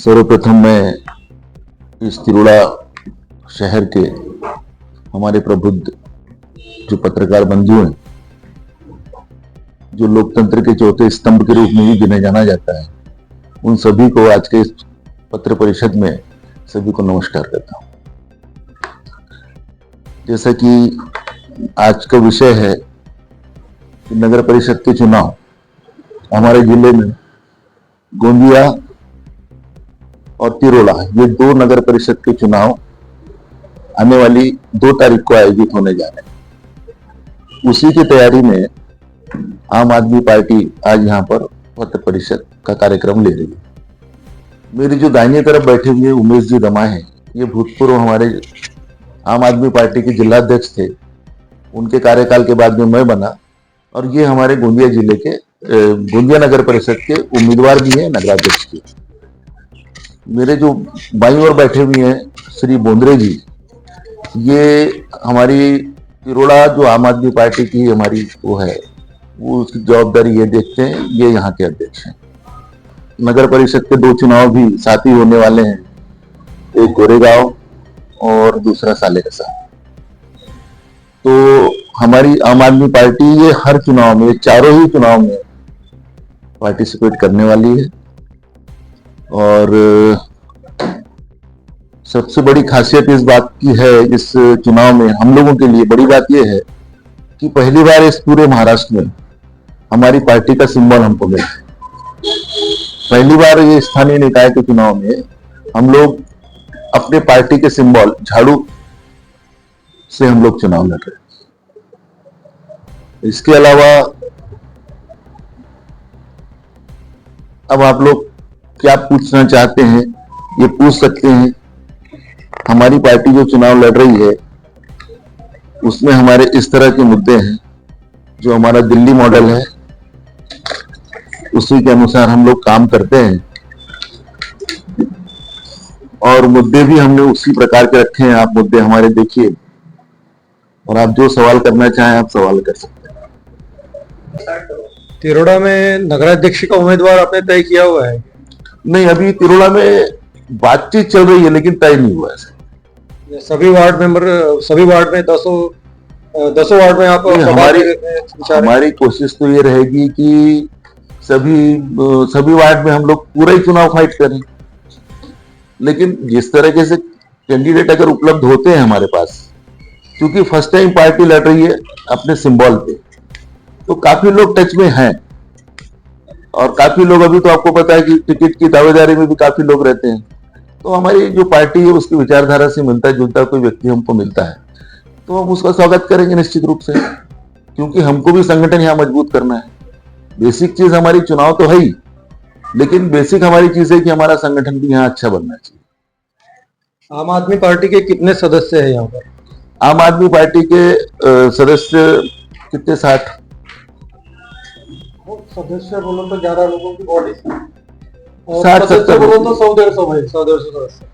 सर्वप्रथम मैं इस तिरोड़ा शहर के हमारे प्रबुद्ध जो पत्रकार बंधु हैं, जो लोकतंत्र के चौथे स्तंभ के रूप में भी गिना जाना जाता है, उन सभी को आज के इस पत्र परिषद में सभी को नमस्कार करता हूं। जैसा कि आज का विषय है कि नगर परिषद के चुनाव हमारे जिले में गोंदिया और तिरोड़ा, ये दो नगर परिषद के चुनाव आने वाली 2 तारीख को आयोजित होने जा रहे हैं। उसी की तैयारी में आम आदमी पार्टी आज यहाँ पर पत्र परिषद का कार्यक्रम ले रही है। मेरी जो दाहिनी तरफ बैठे हुए उमेश जी दमा है, ये भूतपूर्व हमारे आम आदमी पार्टी के जिलाध्यक्ष थे। उनके कार्यकाल के बाद में मैं बना और ये हमारे गोंदिया जिले के गोंदिया नगर परिषद के उम्मीदवार भी हैं, नगराध्यक्ष के। मेरे जो बाईं ओर बैठे हुए हैं श्री बोंद्रे जी, ये हमारी तिरोड़ा जो आम आदमी पार्टी की हमारी वो है, वो उसकी जवाबदारी ये देखते हैं, ये यहाँ के अध्यक्ष हैं। नगर परिषद के 2 चुनाव भी साथ ही होने वाले हैं, एक गोरेगांव और दूसरा सालेकसा। तो हमारी आम आदमी पार्टी ये हर चुनाव में, चारों ही चुनाव में पार्टिसिपेट करने वाली है। और सबसे बड़ी खासियत इस बात की है, इस चुनाव में हम लोगों के लिए बड़ी बात यह है कि पहली बार इस पूरे महाराष्ट्र में हमारी पार्टी का सिंबल हमको मिला। पहली बार ये स्थानीय निकाय के चुनाव में हम लोग अपने पार्टी के सिंबल झाड़ू से हम लोग चुनाव लड़ रहे हैं। इसके अलावा अब आप लोग क्या पूछना चाहते हैं ये पूछ सकते हैं। हमारी पार्टी जो चुनाव लड़ रही है उसमें हमारे इस तरह के मुद्दे हैं, जो हमारा दिल्ली मॉडल है उसी के अनुसार हम लोग काम करते हैं और मुद्दे भी हमने उसी प्रकार के रखे हैं। आप मुद्दे हमारे देखिए और आप जो सवाल करना चाहें आप सवाल कर सकते हैं। तिरोड़ा में नगराध्यक्ष का उम्मीदवार आपने तय किया हुआ है? नहीं, अभी तिरोड़ा में बातचीत चल रही है लेकिन तय नहीं हुआ है। सभी वार्ड में 10 वार्ड में आप हमारी कोशिश तो ये रहेगी कि सभी वार्ड में हम लोग पूरा ही चुनाव फाइट करें। लेकिन जिस तरीके से कैंडिडेट अगर उपलब्ध होते हैं हमारे पास, क्योंकि फर्स्ट टाइम पार्टी लड़ रही है अपने सिंबल पे, तो काफी लोग टच में हैं और काफी लोग, अभी तो आपको पता है कि टिकट की दावेदारी में भी काफी लोग रहते हैं। तो हमारी जो पार्टी है उसकी विचारधारा से मिलता जुलता कोई व्यक्ति हमको मिलता है तो हम उसका स्वागत करेंगे निश्चित रूप से, क्योंकि हमको भी संगठन यहाँ मजबूत करना है। बेसिक चीज हमारी चुनाव तो है ही, लेकिन बेसिक हमारी चीज है कि हमारा संगठन भी यहाँ अच्छा बनना चाहिए। आम आदमी पार्टी के कितने सदस्य हैं यहाँ पर? आम आदमी पार्टी के सदस्य कितने 60 सदस्य बोलो तो 11 लोगों की बॉडी, 60-70 बोलो तो 100-150 सदस्य।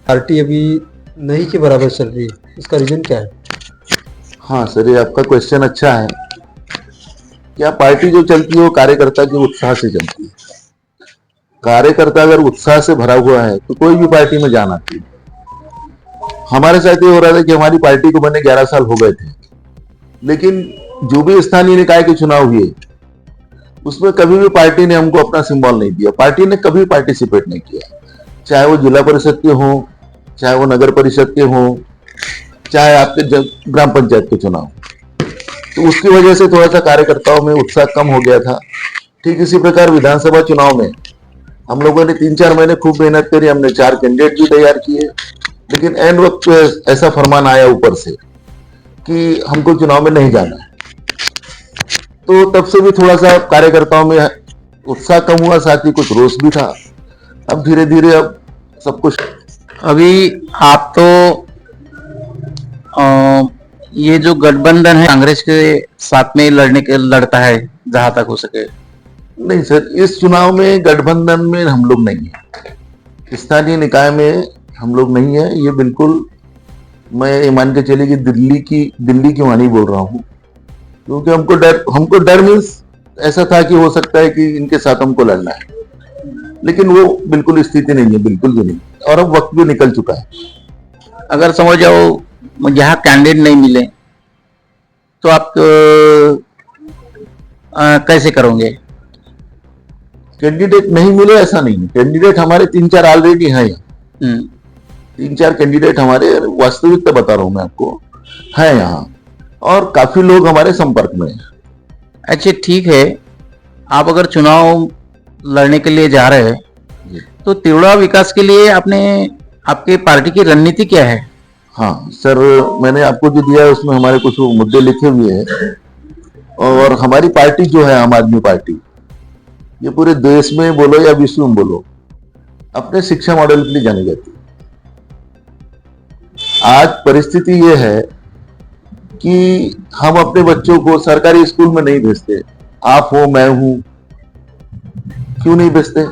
पार्टी अभी नहीं के बराबर चल रही है, इसका रीजन क्या है? हाँ सर, ये आपका क्वेश्चन अच्छा है। क्या पार्टी जो चलती है वो कार्यकर्ता के उत्साह से चलती है। कार्यकर्ता अगर उत्साह से भरा हुआ है तो कोई भी पार्टी में जान आती है। हमारे साथ ये हो रहा था कि हमारी पार्टी को बने 11 साल हो गए थे, लेकिन जो भी स्थानीय निकाय के चुनाव हुए उसमें कभी भी पार्टी ने हमको अपना सिंबल नहीं दिया। पार्टी ने कभी पार्टिसिपेट नहीं किया, चाहे वो जिला परिषद के हों, चाहे वो नगर परिषद के हों, चाहे आपके ग्राम पंचायत के चुनाव। तो उसकी वजह से थोड़ा सा कार्यकर्ताओं में उत्साह कम हो गया था। ठीक इसी प्रकार विधानसभा चुनाव में हम लोगों ने 3-4 महीने खूब मेहनत करी, हमने 4 कैंडिडेट भी तैयार किए, लेकिन एंड वक्त पे ऐसा फरमान आया ऊपर से कि हमको चुनाव में नहीं जाना है। तो तब से भी थोड़ा सा कार्यकर्ताओं में उत्साह कम हुआ, साथ ही कुछ रोष भी था। अब धीरे धीरे अब सब कुछ, अभी आप तो ये जो गठबंधन है कांग्रेस के साथ में लड़ता है जहां तक हो सके। नहीं सर, इस चुनाव में गठबंधन में हम लोग नहीं है, स्थानीय निकाय में हम लोग नहीं है। ये बिल्कुल मैं ये मान के चलिए कि दिल्ली की वाणी बोल रहा हूँ, क्योंकि हमको डर मीन्स ऐसा था कि हो सकता है कि इनके साथ हमको लड़ना है। लेकिन वो बिल्कुल स्थिति नहीं है, बिल्कुल भी नहीं। और अब वक्त भी निकल चुका है। अगर समझ जाओ जहाँ कैंडिडेट नहीं मिले तो आप कैसे करोगे? कैंडिडेट नहीं मिले ऐसा नहीं है, कैंडिडेट हमारे 3-4 ऑलरेडी हैं यहाँ। 3-4 कैंडिडेट हमारे, वास्तविकता बता रहा हूं मैं आपको, हैं यहाँ, और काफी लोग हमारे संपर्क में हैं। अच्छा ठीक है, आप अगर चुनाव लड़ने के लिए जा रहे हैं तो तिरोड़ा विकास के लिए आपके पार्टी की रणनीति क्या है? हाँ सर, मैंने आपको जो दिया है उसमें हमारे कुछ मुद्दे लिखे हुए हैं। और हमारी पार्टी जो है आम आदमी पार्टी, ये पूरे देश में बोलो या विश्व में बोलो, अपने शिक्षा मॉडल के लिए जानी जाती है। आज परिस्थिति ये है कि हम अपने बच्चों को सरकारी स्कूल में नहीं भेजते। आप हो, मैं हूं, क्यों नहीं भेजते?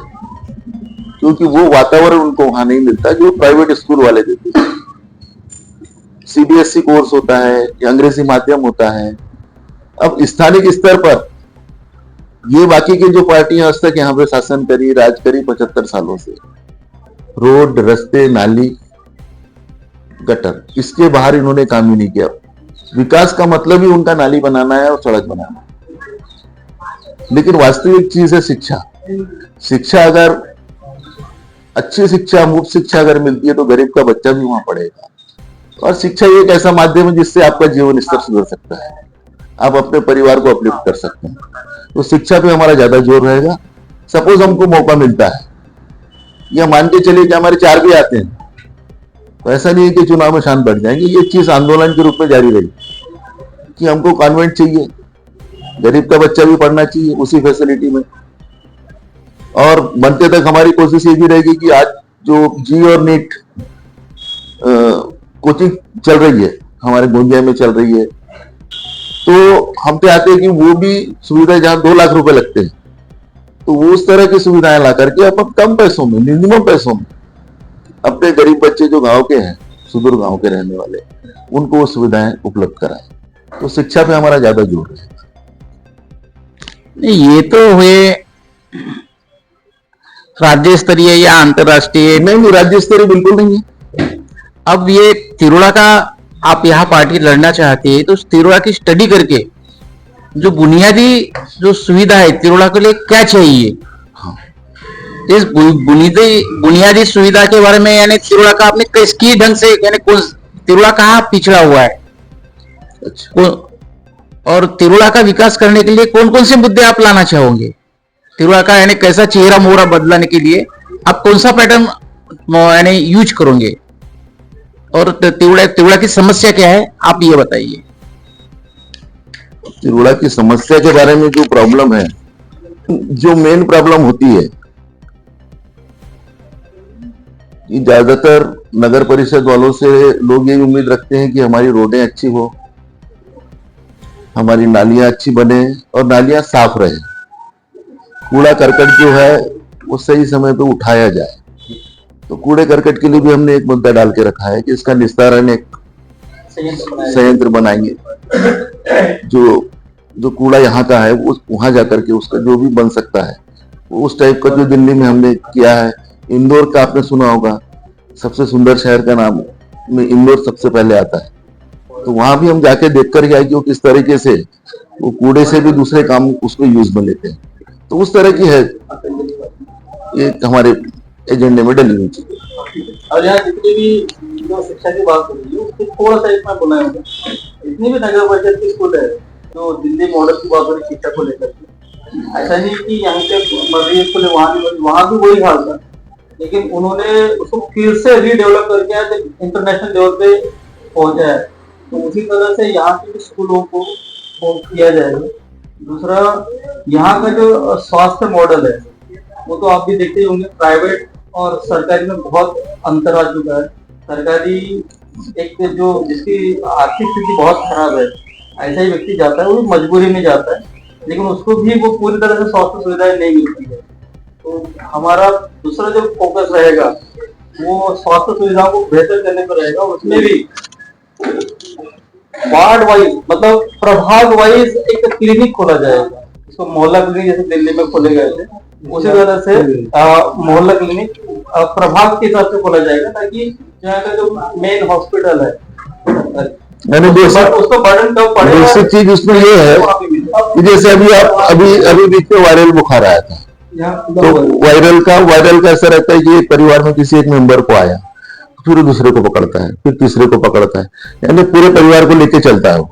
क्योंकि वो वातावरण उनको वहां नहीं मिलता जो प्राइवेट स्कूल वाले देते हैं। सीबीएसई कोर्स होता है या अंग्रेजी माध्यम होता है। अब स्थानिक स्तर पर ये बाकी की जो पार्टियां आज तक यहाँ पे शासन करी, राज करी 75 सालों से, रोड, रास्ते, नाली, गटर, इसके बाहर इन्होंने काम ही नहीं किया। विकास का मतलब ही उनका नाली बनाना है और सड़क बनाना है। लेकिन वास्तविक चीज है शिक्षा। शिक्षा अगर अच्छी शिक्षा, मुफ्त शिक्षा अगर मिलती है तो गरीब का बच्चा भी वहां पढ़ेगा। और शिक्षा एक ऐसा माध्यम है जिससे आपका जीवन स्तर सुधर सकता है, आप अपने परिवार को अपलिफ्ट कर सकते हैं। तो शिक्षा पे हमारा ज्यादा जोर रहेगा। सपोज हमको मौका मिलता है, या मान के चलिए कि हमारे 4 भी आते हैं, तो ऐसा नहीं है कि चुनाव में शान बढ़ जाएंगे। ये चीज आंदोलन के रूप में जारी रहेगी कि हमको कॉन्वेंट चाहिए, गरीब का बच्चा भी पढ़ना चाहिए उसी फैसिलिटी में। और बनते तक हमारी कोशिश ये भी रहेगी कि आज जो जी और नीट कोचिंग चल रही है, हमारे गोंदिया में चल रही है, तो हम चाहते हैं कि वो भी सुविधा, जहां 2 लाख रुपए लगते हैं, तो वो उस तरह की सुविधाएं ला करके अपन कम पैसों में, मिनिमम पैसों में, अपने गरीब बच्चे जो गांव के हैं, सुदूर गांव के रहने वाले, उनको वो सुविधाएं उपलब्ध कराएं। तो शिक्षा पे हमारा ज्यादा जोर है। ये तो हुए राज्य स्तरीय या अंतर्राष्ट्रीय। नहीं, राज्य स्तरीय बिल्कुल नहीं है। अब ये तिरोड़ा का आप यहाँ पार्टी लड़ना चाहते हैं तो तिरोड़ा की स्टडी करके जो बुनियादी जो सुविधा है तिरोड़ा के लिए क्या चाहिए, हाँ, इस बुनियादी सुविधा के बारे में, यानी तिरोड़ा का आपने किस ढंग से, यानी तिरोड़ा कहाँ पिछड़ा हुआ है, अच्छा, और तिरोड़ा का विकास करने के लिए कौन कौन से मुद्दे आप लाना चाहोगे? तिरोड़ा का यानी कैसा चेहरा मोहरा बदलाने के लिए आप कौन सा पैटर्न यानी यूज करोगे, और तिरोड़ा की समस्या क्या है आप ये बताइए। तिरोड़ा की समस्या के बारे में जो प्रॉब्लम है, जो मेन प्रॉब्लम होती है कि ज्यादातर नगर परिषद वालों से लोग यही उम्मीद रखते हैं कि हमारी रोडें अच्छी हो, हमारी नालियां अच्छी बने और नालियां साफ रहे, कूड़ा करकट जो है वो सही समय पे उठाया जाए। तो कूड़े करकट के लिए भी हमने एक मुद्दा डाल के रखा है कि इसका निस्तारण एक संयंत्र बनाएंगे। जो कूड़ा यहाँ का है वो वहां जाकर के उसका जो भी बन सकता है, वो उस टाइप का जो दिल्ली में हमने किया है। इंदौर का आपने सुना होगा, सबसे सुंदर शहर का नाम में इंदौर सबसे पहले आता है। तो वहां भी हम जाके देख कर आए कि वो किस तरीके से वो कूड़े से भी दूसरे काम उसको यूज में लेते हैं। तो उस तरह की है ये हमारे एजेंडे में डली हुई चीज। और यहाँ जितनी भी जो शिक्षा की बात हो रही है उसको थोड़ा सा इसमें बुलाया होगा। इतनी भी नगर परिषद की स्कूल है जो दिल्ली मॉडल की बात हो रही शिक्षा को लेकर के, ऐसा नहीं कि यहाँ पे मर्जी स्कूल है वहाँ भी वही हाल था, लेकिन उन्होंने उसको फिर से रीडेवलप करके इंटरनेशनल लेवल पे पहुंचा है। तो उसी तरह से यहाँ के स्कूलों को किया जाएगा। दूसरा, यहाँ का जो स्वास्थ्य मॉडल है वो तो आप भी देखते होंगे, प्राइवेट और सरकारी में बहुत अंतर आ चुका है। सरकारी एक जो जिसकी आर्थिक स्थिति बहुत खराब है, ऐसा ही व्यक्ति जाता है, वो मजबूरी में जाता है, लेकिन उसको भी वो पूरी तरह से स्वास्थ्य सुविधाएं नहीं मिलती है। तो हमारा दूसरा जो फोकस रहेगा वो स्वास्थ्य सुविधाओं को बेहतर करने पर रहेगा। उसमें भी वार्ड वाइज, मतलब प्रभाग वाइज एक क्लिनिक खोला जाएगा। इसको मोहल्ला क्लिनिक जैसे दिल्ली में खोले गए थे, उसी तरह से मोहल्ला क्लिनिक प्रभाग के हिसाब से खोला जाएगा, ताकि यहाँ का जो मेन हॉस्पिटल है यानी उसको बर्डन कम पड़ेगा। बेसिक चीज उसमें ये है कि जैसे अभी बीच में वायरल बुखार आया था, तो वायरल का ऐसा रहता है कि एक परिवार में किसी एक मेंबर को आया, फिर दूसरे को पकड़ता है, फिर तीसरे को पकड़ता है, यानी पूरे परिवार को लेके चलता है वो।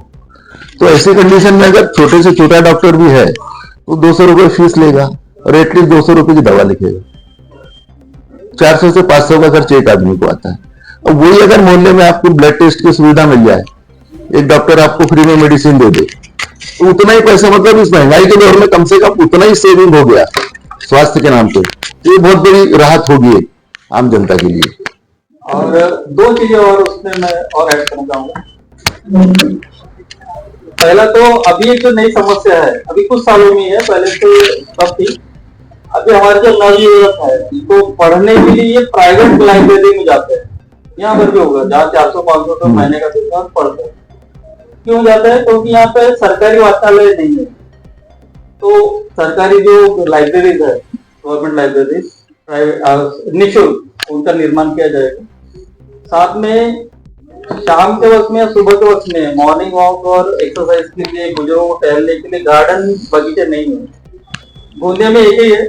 तो ऐसी कंडीशन में अगर छोटे से छोटा डॉक्टर भी है तो 200 रुपए फीस लेगा और एटलीस्ट 200 रुपए की दवा लिखेगा। 400 से 500 का खर्च एक आदमी को आता है। और वही अगर मोहल्ले में आपको ब्लड टेस्ट की सुविधा मिल जाए, एक डॉक्टर आपको फ्री में मेडिसिन दे दे, तो उतना ही पैसा, मतलब इस महंगाई के दौर में कम से कम उतना ही सेविंग हो गया स्वास्थ्य के नाम पे। ये बहुत बड़ी राहत होगी आम जनता के लिए। और दो चीजें और उसमें मैं और ऐड करना चाहूंगा। पहला तो अभी एक जो नई समस्या है, अभी कुछ सालों में है, पहले तो तब थी, अभी हमारे जो नवयुवक है तो पढ़ने के लिए ये प्राइवेट लाइब्रेरी में जाते हैं। यहाँ पर भी होगा जहाँ 400-500 तो महीने का फीस पड़ता है। क्यों जाता है? क्योंकि यहाँ पे सरकारी वाचनालय नहीं है। तो सरकारी जो लाइब्रेरीज है, गवर्नमेंट लाइब्रेरीज, प्राइवेट निःशुल्क उनका निर्माण किया जाएगा। साथ में शाम के वक्त में या सुबह के वक्त में मॉर्निंग वॉक और एक्सरसाइज के लिए, बुजुर्गों को टहलने के लिए गार्डन बगीचे नहीं है। गोंदिया में एक ही है,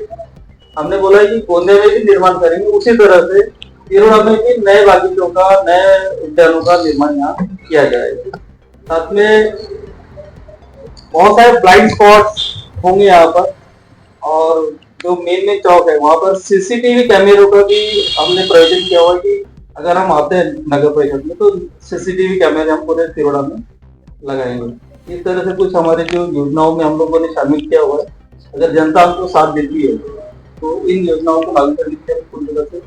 हमने बोला है कि गोंदिया में भी निर्माण करेंगे। उसी तरह से तिरुड़ा में भी नए बागीचों का, नए उद्यानों का निर्माण यहाँ किया जाएगा। साथ में बहुत सारे ब्लाइंड स्पॉट्स होंगे यहाँ पर, और जो मेन चौक है वहां पर सीसीटीवी कैमरों का भी हमने प्रयोजन किया हुआ है कि अगर हम आते हैं नगर परिषद में तो सीसीटीवी कैमरे हम पूरे तिरुड़ा में लगाएंगे। इस तरह से कुछ हमारे जो योजनाओं में हम लोगों ने शामिल किया हुआ है। अगर जनता हमको साथ देती है तो इन योजनाओं को लागू करने के लिए पूरी तरह से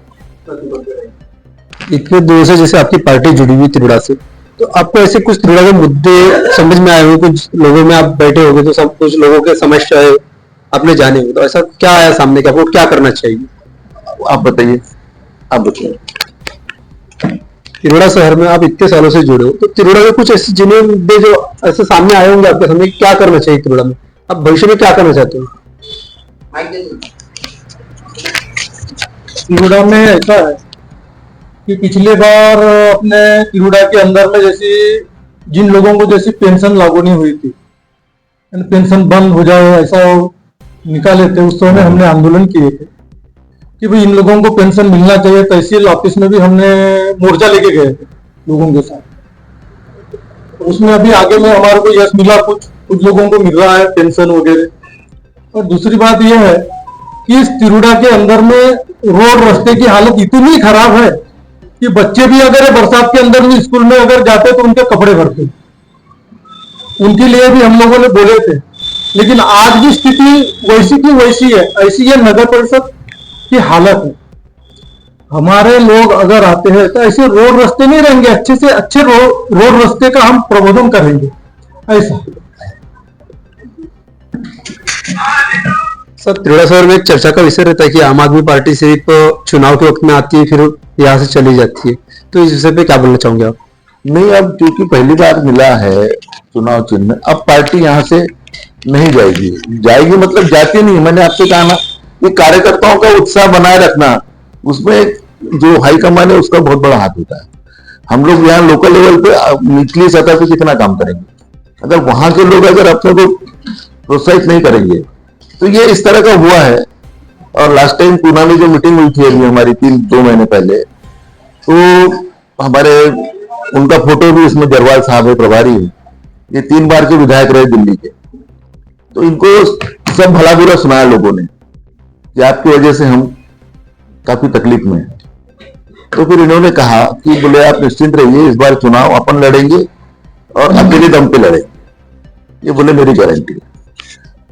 प्रतिबद्ध रहेंगे। इतने दिनों से जैसे आपकी पार्टी जुड़ी हुई तिरुड़ा से, तो आपको ऐसे कुछ तिरुड़ा के मुद्दे समझ में आए हुए, कुछ लोगों में आप बैठे होंगे तो सब कुछ लोगों के समस्या आपने जाने होंगे, तो ऐसा क्या आया सामने, क्या आपको क्या करना चाहिए? आप बताइए, आप बताइए। तिरुड़ा शहर में आप इतने सालों से जुड़े हो, तो तिरुड़ा में कुछ ऐसे जिन्हें मुद्दे जो ऐसे सामने आए होंगे आपके सामने, क्या करना चाहिए तिरुड़ा में, आप भविष्य में क्या करना चाहते हो? तिरुड़ा में ऐसा है कि पिछले बार अपने तिरुड़ा के अंदर में जैसे जिन लोगों को जैसी पेंशन लागू नहीं हुई थी, पेंशन बंद हो जाए ऐसा निकाले थे, उस समय हमने आंदोलन किए थे कि भाई इन लोगों को पेंशन मिलना चाहिए। तहसील ऑफिस में भी हमने मोर्चा लेके गए थे लोगों के साथ। उसमें अभी आगे में हमारे को यश मिला, कुछ लोगों को मिल रहा है पेंशन वगैरह। और दूसरी बात यह है कि इस तिरुड़ा के अंदर में रोड रास्ते की हालत इतनी खराब है कि बच्चे भी अगर बरसात के अंदर भी स्कूल में अगर जाते तो उनके कपड़े भरते। उनके लिए भी हम लोगों ने बोले थे, लेकिन आज भी स्थिति वैसी की वैसी है। ऐसी ये नगर परिषद की हालत है। हमारे लोग अगर आते हैं तो ऐसे रोड रास्ते नहीं रहेंगे, अच्छे से अच्छे रोड रास्ते का हम प्रबोधन करेंगे। ऐसा सर, तिरुड़ा शहर में एक चर्चा का विषय रहता है कि आम आदमी पार्टी सिर्फ चुनाव के वक्त में आती है, फिर यहाँ से चली जाती है, तो इस विषय पे क्या बोलना चाहोगे आप? नहीं, अब क्योंकि पहली बार मिला है चुनाव चिन्ह में, अब पार्टी यहाँ से नहीं जाएगी मतलब जाती नहीं। मैंने आपसे कहा ना कि कार्यकर्ताओं का उत्साह बनाए रखना, उसमें जो हाईकमान है उसका बहुत बड़ा हाथ होता है। हम लोग यहाँ लोकल लेवल पे निचली सतह पे कितना काम करेंगे, अगर वहां के लोग अगर अपने को प्रोत्साहित नहीं करेंगे तो ये इस तरह का हुआ है। और लास्ट टाइम पूना में जो मीटिंग हुई थी अभी हमारी 2 महीने पहले, तो हमारे उनका फोटो भी इसमें जरवाल साहब है, प्रभारी है, ये 3 बार के विधायक रहे दिल्ली के। तो इनको सब भला बुरा सुनाया लोगों ने कि आपकी वजह से हम काफी तकलीफ में हैं। तो फिर इन्होंने कहा कि बोले आप निश्चिंत रहिए, इस बार चुनाव अपन लड़ेंगे और अकेले दम पे लड़ेंगे, ये बोले मेरी गारंटी है।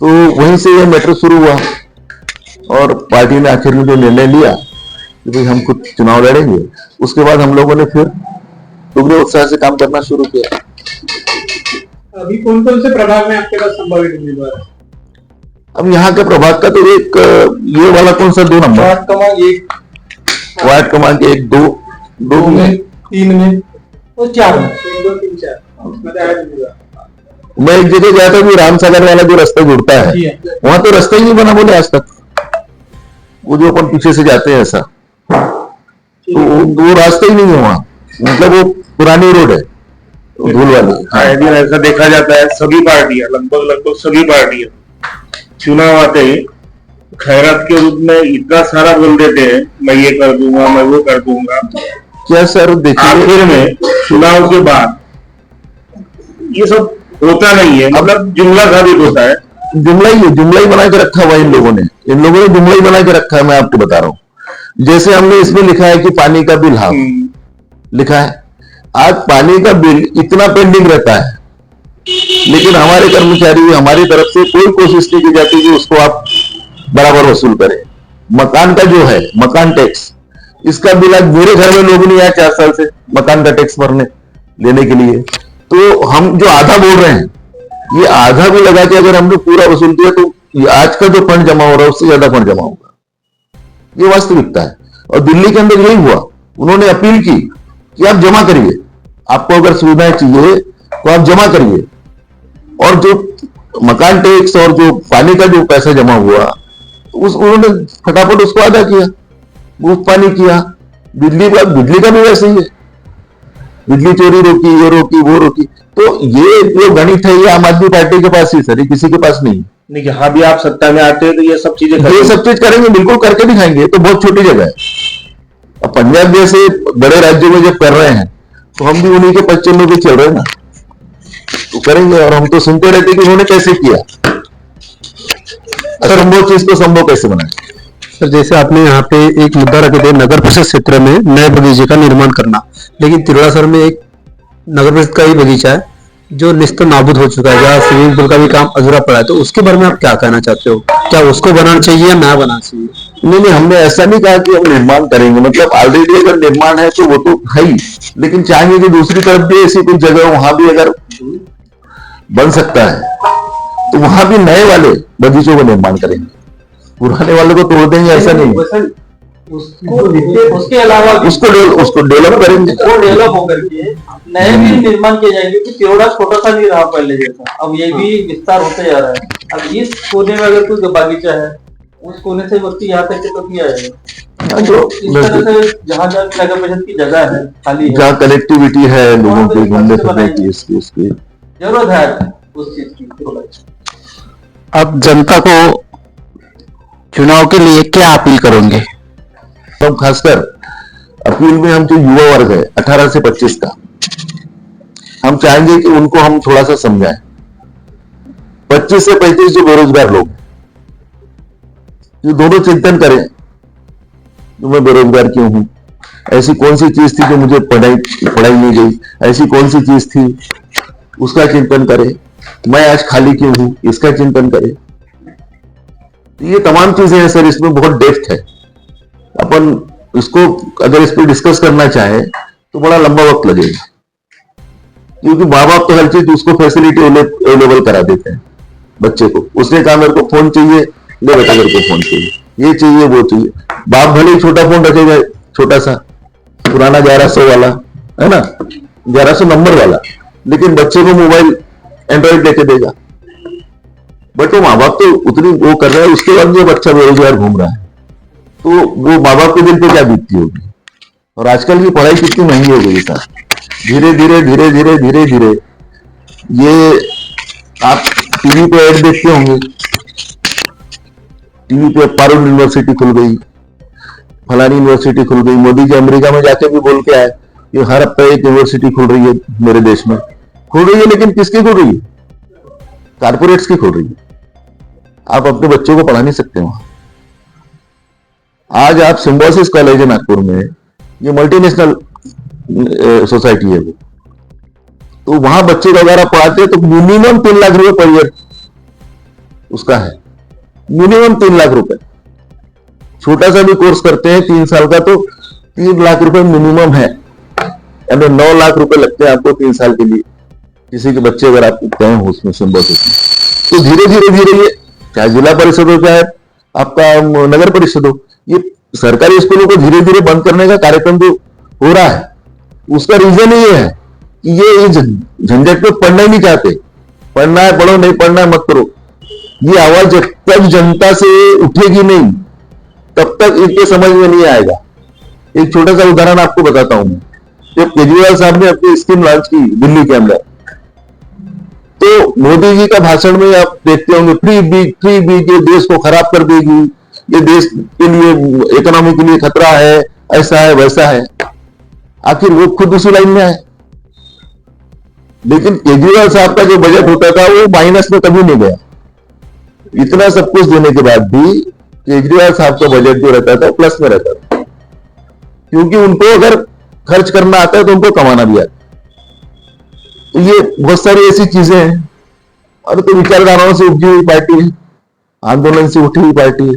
तो वहीं से ये मैटर शुरू हुआ और पार्टी ने आखिर में जो निर्णय लिया कि भाई हम कुछ चुनाव लड़ेंगे, उसके बाद हम लोगों ने फिर दुगने उत्साह से काम करना शुरू किया। अभी कौन कौन से प्रभाग में आपके पास संभावित उम्मीदवार है? अब यहाँ के प्रभाग का तो एक ये वाला कौन सा 2 नंबर वार्ड क्रमांक 1, वार्ड क्रमांक 1, 2 में, 3 में और 4 में, 1, 2, 3, 4 मैं एक जगह गया था, रामसागर वाला जो रास्ता जुड़ता है वहां तो रास्ता ही नहीं बना बोले आज तक। वो जो अपन पीछे से जाते हैं ऐसा, तो वो रास्ता ही नहीं है वहां, मतलब वो पुरानी रोड है धूल वाली। आए दिन ऐसा देखा जाता है, सभी पार्टियां लगभग सभी पार्टियां चुनाव आते ही खैरात के रूप में इतना सारा बोल देते हैं, मैं ये कर दूंगा, मैं वो कर दूंगा। क्या सर देखिए, आखिर में चुनाव के बाद ये सब होता नहीं है, मतलब जुमला साबित होता है। जुमला ही बना के रखा हुआ है इन लोगों ने जुमला ही बना के रखा है। मैं आपको बता रहा हूँ, जैसे हमने इसमें लिखा है कि पानी का बिल हाफ लिखा है, आज पानी का बिल इतना पेंडिंग रहता है, लेकिन हमारे कर्मचारी हमारी तरफ से कोई कोशिश नहीं की जाती कि उसको आप बराबर वसूल करें। मकान का जो है मकान टैक्स, इसका बिल आज मेरे घर में लोग नहीं आए 4 साल से मकान का टैक्स भरने लेने के लिए। तो हम जो आधा बोल रहे हैं, ये आधा भी लगा के अगर हमने पूरा वसूल किया तो आज का जो फंड जमा हो रहा है उससे ज्यादा फंड जमा होगा। ये वास्तविकता है। और दिल्ली के अंदर यही हुआ, उन्होंने अपील की कि आप जमा करिए, आपको अगर सुविधाएं चाहिए तो आप जमा करिए। और जो मकान टैक्स और जो पानी का जो पैसा जमा हुआ उन्होंने फटाफट उसको अदा किया, मुफ्त पानी किया। बिजली का भी वैसे ही है, बिजली चोरी रोकी, ये रोकी, वो रोकी। तो ये जो गणित है ये आम आदमी पार्टी के पास ही सर, किसी के पास नहीं। नहीं, यहाँ भी आप सत्ता में आते हैं तो ये सब चीजें ये सब चीज करेंगे, बिल्कुल करके दिखाएंगे। तो बहुत छोटी जगह है। अब पंजाब जैसे बड़े राज्यों में जब कर रहे हैं तो हम भी उन्हीं के पश्चिम में भी चल रहे हैं ना, तो करेंगे। और हम तो सुनते रहते कि उन्होंने कैसे किया, असंभव चीज को संभव कैसे बनाया। सर जैसे आपने यहाँ पे एक मुद्दा रखे थे नगर परिषद क्षेत्र में नए बगीचे का निर्माण करना, लेकिन तिरोड़ा शहर में एक नगर परिषद का ही बगीचा है जो निस्त नाबूद हो चुका है, जहाँ स्विमिंग पूल का भी काम अधूरा पड़ा है। तो उसके बारे में आप क्या कहना चाहते हो, क्या उसको बनाना चाहिए या ना बनाना चाहिए? नहीं, हमने ऐसा नहीं कहा कि हम निर्माण करेंगे, मतलब ऑलरेडी अगर निर्माण है तो वो तो है ही, लेकिन चाहेंगे कि दूसरी तरफ भी ऐसी कोई जगह वहां भी अगर बन सकता है तो वहां भी नए वाले बगीचों का निर्माण करेंगे, पुराने वाले को तोड़ देंगे ऐसा नहीं। उसके अलावा उसको डेवलप करेंगे, वो डेवलप होकर के नए भी निर्माण किए जाएंगे कि तिरोड़ा छोटा सा नहीं रहा पहले जैसा, अब ये भी विस्तार होते जा रहा है। अब इस कोने में अगर कोई बागीचा है, उस कोने से व्यक्ति यहाँ तक तो किया जाएगा। जो इस तरह से जहाँ जहाँ नगर परिषद की जगह है खाली है, जहाँ कनेक्टिविटी है लोगों के घूमने फिरने की, इसकी जरूरत है उस चीज की। अब जनता को चुनाव के लिए क्या अपील करोगे? तो खासकर अपील में हम जो युवा वर्ग है 18 से 25 का, हम चाहेंगे कि उनको हम थोड़ा सा समझाएं। 25 से 35 जो बेरोजगार लोग, ये दोनों चिंतन करें कि मैं बेरोजगार क्यों हूं, ऐसी कौन सी चीज थी जो मुझे पढ़ाई नहीं गई, ऐसी कौन सी चीज थी उसका चिंतन करें। मैं आज खाली क्यों हूं इसका चिंतन करें। ये तमाम चीजें हैं सर, इसमें बहुत डेप्थ है। अपन इसको अगर इस पर डिस्कस करना चाहे तो बड़ा लंबा वक्त लगेगा, क्योंकि माँ बाप तो हर चीज उसको फैसिलिटी अवेलेबल करा देते हैं बच्चे को। उसने कहा मेरे को फोन चाहिए, ले बेटा मेरे को फोन चाहिए, ये चाहिए वो चाहिए। बाप भले ही छोटा फोन रखेगा, छोटा सा पुराना 1100 वाला है ना, 1100 नंबर वाला, लेकिन बच्चे को मोबाइल एंड्रॉइड लेके देगा। बट वो माँ बाप तो उतनी वो कर रहा है, उसके बाद जो बच्चा बेरोजगार घूम रहा है तो वो माँ बाप के दिल पे क्या बीतती होगी। और आजकल की पढ़ाई कितनी महंगी हो गई सर, धीरे धीरे ये आप टीवी पे ऐड देखते होंगे, टीवी पे पारुल यूनिवर्सिटी खुल गई, फलानी यूनिवर्सिटी खुल गई। मोदी जी अमेरिका में जाके भी बोल के आए कि हर हफ्ते एक यूनिवर्सिटी खुल रही है मेरे देश में, खुल रही है, लेकिन किसकी खुल रही है? कारपोरेट्स की खुल रही है। आप अपने बच्चों को पढ़ा नहीं सकते वहां। आज आप सिम्बोसिस कॉलेज है नागपुर में, ये मल्टीनेशनल सोसाइटी है वो, तो वहां बच्चे को अगर आप पढ़ाते हैं तो मिनिमम 3 लाख रुपए पर ईयर उसका है, मिनिमम 3 लाख रुपए। छोटा सा भी कोर्स करते हैं 3 साल का तो 3 लाख रुपए मिनिमम है, यानी 9 लाख रुपए लगते हैं आपको 3 साल के लिए, किसी के बच्चे अगर आप गए हो उसमें सिम्बोसिस में। तो धीरे धीरे ये चाहे जिला परिषद हो चाहे आपका नगर परिषद हो, ये सरकारी स्कूलों को धीरे धीरे बंद करने का कार्यक्रम जो हो रहा है, उसका रीजन ये है कि ये झंझट में पढ़ना ही नहीं चाहते। पढ़ना है पढ़ो, नहीं पढ़ना है मत करो। ये आवाज जब तक जनता से उठेगी नहीं तब तक इनके समझ में नहीं आएगा। एक छोटा सा उदाहरण आपको बताता हूं मैं। जब केजरीवाल साहब ने अपनी स्कीम लॉन्च की दिल्ली के अंदर, तो मोदी जी का भाषण में आप देखते होंगे फ्री बीज ये देश को खराब कर देगी, ये देश के लिए इकोनॉमी के लिए खतरा है, ऐसा है वैसा है। आखिर लोग खुद उसी लाइन में आए। लेकिन केजरीवाल साहब का जो बजट होता था वो माइनस में कभी नहीं गया। इतना सब कुछ देने के बाद भी केजरीवाल साहब का बजट जो रहता था प्लस में रहता था, क्योंकि उनको अगर खर्च करना आता है तो उनको कमाना भी आता है। तो ये बहुत सारी ऐसी चीजें हैं। और तो विचारधाराओं से उपजी हुई पार्टी है, आंदोलन से उठी हुई पार्टी है।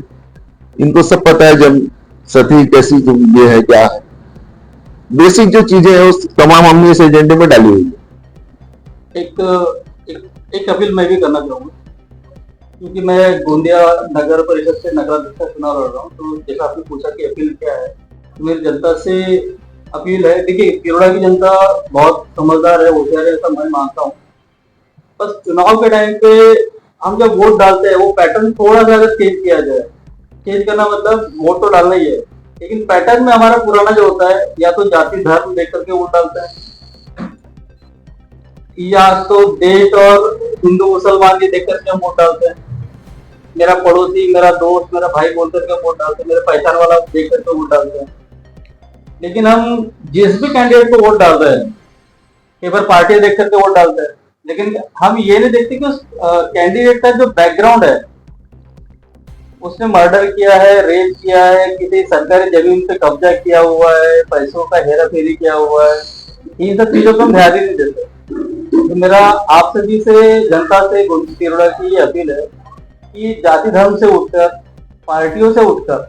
इनको सब पता है जब सती कैसी ये है क्या है। बेसिक जो चीजें हैं उस तमाम हमने इस एजेंडे में डाली हुई है। एक अपील मैं भी करना चाहूंगा, क्योंकि मैं गोंदिया नगर परिषद से नगराध्यक्ष का चुनाव लड़ रहा हूँ। तो जैसा आपने पूछा कि अपील क्या है, तो मेरी जनता से अपील है। देखिए, तिरोड़ा की जनता बहुत समझदार है, होशियार है, ऐसा मैं मानता हूँ। बस चुनाव के टाइम पे हम जब वोट डालते हैं वो पैटर्न थोड़ा सा अगर चेंज किया जाए, चेंज करना मतलब वोट तो डालना ही है, लेकिन पैटर्न में हमारा पुराना जो होता है, या तो जाति धर्म देख करके वोट डालता है, या तो देश और हिंदू मुसलमान के देख करके हम वोट डालते हैं। मेरा पड़ोसी, मेरा दोस्त, मेरा भाई बोल करके वोट डालते हैं, मेरे पहचान वाला देख करके वोट डालते हैं। लेकिन हम जिस भी कैंडिडेट को वोट डाल रहे हैं, कई बार पार्टी देख करके वोट डालते हैं, लेकिन हम ये नहीं देखते कि उस कैंडिडेट का जो बैकग्राउंड है, उसने मर्डर किया है, रेप किया है, किसी सरकारी जमीन पे कब्जा किया हुआ है, पैसों का हेरा फेरी किया हुआ है, इन सब चीजों को हम ध्यान ही नहीं देते। तो मेरा आप सभी से, जनता से, तिरोड़ा की ये अपील है कि जाति धर्म से उठकर, पार्टियों से उठकर,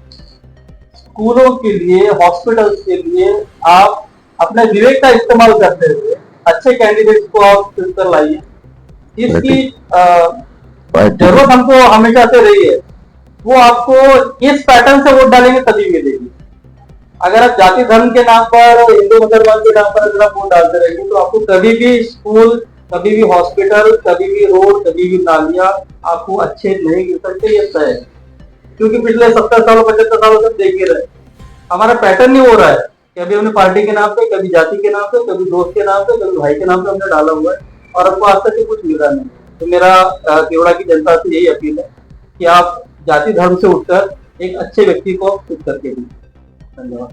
स्कूलों के लिए, हॉस्पिटल्स के लिए आप अपने विवेक का इस्तेमाल करते हुए अच्छे कैंडिडेट्स को आप चुनकर लाइए। इसकी जरूरत हमको हमेशा से रही है, वो आपको इस पैटर्न से वोट डालेंगे तभी मिलेगी। अगर आप जाति धर्म के नाम पर, हिंदू मुसलमान के नाम पर अगर आप वोट डालते रहेंगे तो आपको कभी भी स्कूल, कभी भी हॉस्पिटल, कभी भी रोड, कभी भी नालियां आपको अच्छे नहीं मिल सकते। ये तय है, क्योंकि पिछले 70 सालों 75 सालों से देख ही रहे, हमारा पैटर्न ही हो रहा है कि अभी हमने पार्टी के नाम पे, कभी जाति के नाम पे, कभी दोस्त के नाम पे, कभी भाई के नाम पे हमने डाला हुआ है, और हमको आज तक कुछ मिला नहीं। तो मेरा तिरोड़ा की जनता से यही अपील है कि आप जाति धर्म से उठकर एक अच्छे व्यक्ति को चुन करके दी। धन्यवाद।